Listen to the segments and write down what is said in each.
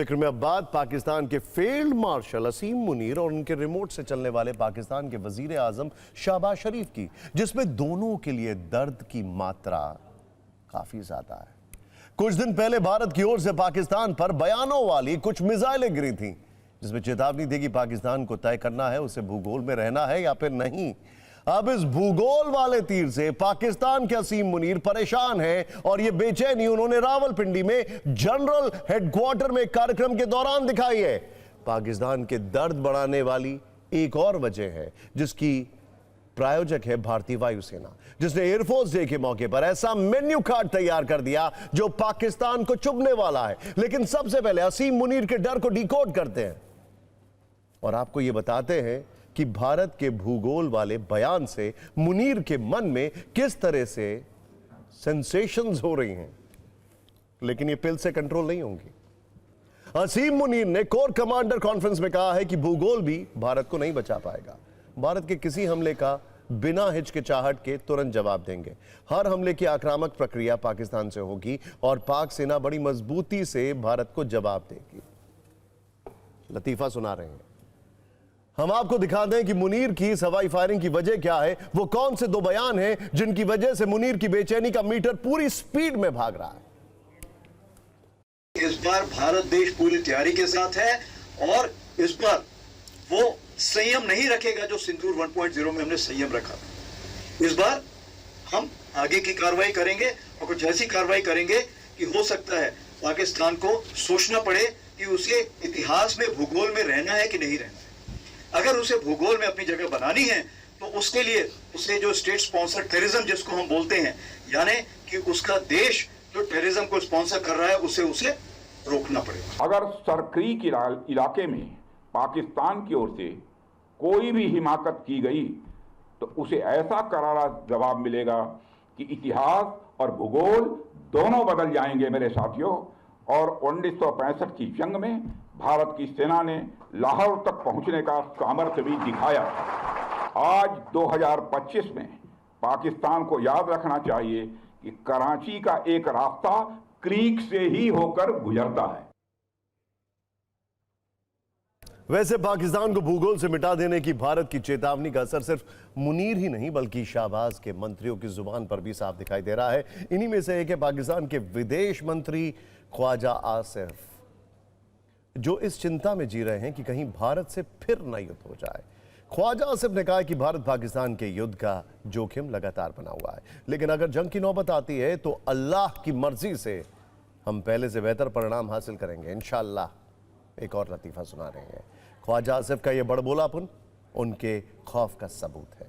फिक्र में अब बात पाकिस्तान के फील्ड मार्शल असीम मुनीर और उनके रिमोट से चलने वाले पाकिस्तान के वजीर आजम शहबाज शरीफ की, जिसमें दोनों के लिए दर्द की मात्रा काफी ज्यादा है। कुछ दिन पहले भारत की ओर से पाकिस्तान पर बयानों वाली कुछ मिसाइलें गिरी थीं, जिसमें चेतावनी दी कि पाकिस्तान को तय करना है उसे भूगोल में रहना है या फिर नहीं। अब इस भूगोल वाले तीर से पाकिस्तान के असीम मुनीर परेशान हैं और यह बेचैनी उन्होंने रावलपिंडी में जनरल हेडक्वार्टर में कार्यक्रम के दौरान दिखाई है। पाकिस्तान के दर्द बढ़ाने वाली एक और वजह है, जिसकी प्रायोजक है भारतीय वायुसेना, जिसने एयरफोर्स डे के मौके पर ऐसा मेन्यू कार्ड तैयार कर दिया जो पाकिस्तान को चुभने वाला है। लेकिन सबसे पहले असीम मुनीर के डर को डिकोड करते हैं और आपको यह बताते हैं कि भारत के भूगोल वाले बयान से मुनीर के मन में किस तरह से सेंसेशंस हो रही हैं, लेकिन ये पिल से कंट्रोल नहीं होंगी। असीम मुनीर ने कोर कमांडर कॉन्फ्रेंस में कहा है कि भूगोल भी भारत को नहीं बचा पाएगा। भारत के किसी हमले का बिना हिचकिचाहट के तुरंत जवाब देंगे। हर हमले की आक्रामक प्रक्रिया पाकिस्तान से होगी और पाक सेना बड़ी मजबूती से भारत को जवाब देगी। लतीफा सुना रहे हैं। हम आपको दिखा दें कि मुनीर की इस हवाई फायरिंग की वजह क्या है। वो कौन से दो बयान हैं जिनकी वजह से मुनीर की बेचैनी का मीटर पूरी स्पीड में भाग रहा है। इस बार भारत देश पूरी तैयारी के साथ है और इस बार वो संयम नहीं रखेगा जो सिंदूर 1.0 में हमने संयम रखा। इस बार हम आगे की कार्रवाई करेंगे और कुछ ऐसी कार्रवाई करेंगे कि हो सकता है पाकिस्तान को सोचना पड़े कि उसे इतिहास में भूगोल में रहना है कि नहीं रहना है। अगर उसे भूगोल में अपनी जगह बनानी है तो उसके लिए उसे जो स्टेट स्पॉन्सर टेररिज्म जिसको हम बोलते हैं, यानी कि उसका देश जो टेररिज्म को स्पॉन्सर कर रहा है उसे रोकना पड़ेगा। अगर सरक्रीक इलाके में पाकिस्तान की ओर से कोई भी हिमाकत की गई तो उसे ऐसा करारा जवाब मिलेगा कि इतिहास और भूगोल दोनों बदल जाएंगे मेरे साथियों। और 1965 की जंग में भारत की सेना ने लाहौर तक पहुंचने का सामर्थ्य भी दिखाया। आज 2025 में पाकिस्तान को याद रखना चाहिए कि कराची का एक रास्ता क्रीक से ही होकर गुजरता है। वैसे पाकिस्तान को भूगोल से मिटा देने की भारत की चेतावनी का असर सिर्फ मुनीर ही नहीं बल्कि शहबाज के मंत्रियों की जुबान पर भी साफ दिखाई दे रहा है। इन्हीं में से एक है पाकिस्तान के विदेश मंत्री ख्वाजा आसिफ, जो इस चिंता में जी रहे हैं कि कहीं भारत से फिर न युद्ध हो जाए। ख्वाजा आसिफ ने कहा कि भारत पाकिस्तान के युद्ध का जोखिम लगातार बना हुआ है, लेकिन अगर जंग की नौबत आती है तो अल्लाह की मर्जी से हम पहले से बेहतर परिणाम हासिल करेंगे इंशाअल्लाह। एक और लतीफा सुना रहे हैं। ख्वाजा आसिफ का यह बड़बोलापन उनके खौफ का सबूत है।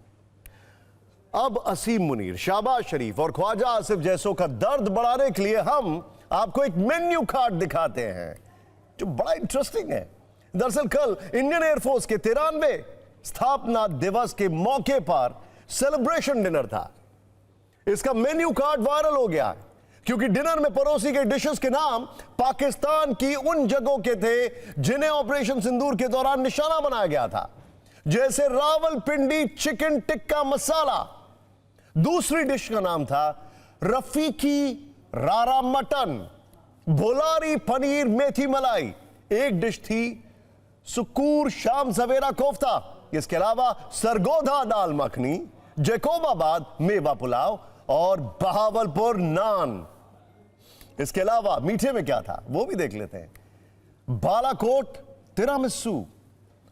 अब असीम मुनीर, शहबाज शरीफ और ख्वाजा आसिफ जैसों का दर्द बढ़ाने के लिए हम आपको एक मेन्यू कार्ड दिखाते हैं जो बड़ा इंटरेस्टिंग है। दरअसल कल इंडियन एयरफोर्स के 93वें स्थापना दिवस के मौके पर सेलिब्रेशन डिनर था। इसका मेन्यू कार्ड वायरल हो गया क्योंकि डिनर में परोसी गई डिशेस के नाम पाकिस्तान की उन जगहों के थे जिन्हें ऑपरेशन सिंदूर के दौरान निशाना बनाया गया था, जैसे रावलपिंडी चिकन टिक्का मसाला। दूसरी डिश का नाम था रफीकी रारा मटन, बोलारी पनीर मेथी मलाई। एक डिश थी सुकूर शाम सवेरा कोफ्ता। इसके अलावा सरगोधा दाल मखनी, जैकोबाबाद मेवा पुलाव और बहावलपुर नान। इसके अलावा मीठे में क्या था वो भी देख लेते हैं। बालाकोट तिरामिसू,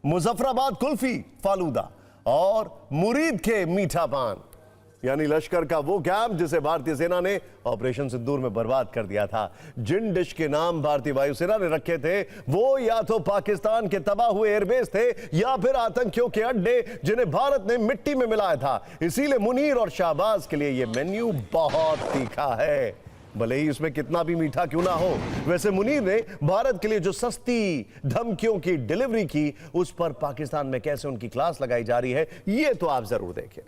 मुजफ्फराबाद कुल्फी फालूदा और मुरीद के मीठा पान, यानी लश्कर का वो कैंप जिसे भारतीय सेना ने ऑपरेशन सिंदूर में बर्बाद कर दिया था। जिन डिश के नाम भारतीय वायुसेना ने रखे थे वो या तो पाकिस्तान के तबाह हुए एयरबेस थे या फिर आतंकियों के अड्डे जिन्हें भारत ने मिट्टी में मिलाया था। इसीलिए मुनीर और शहबाज के लिए यह मेन्यू बहुत तीखा है, भले ही इसमें कितना भी मीठा क्यों ना हो। वैसे मुनीर ने भारत के लिए जो सस्ती धमकियों की डिलीवरी की, उस पर पाकिस्तान में कैसे उनकी क्लास लगाई जा रही है ये तो आप जरूर देखें।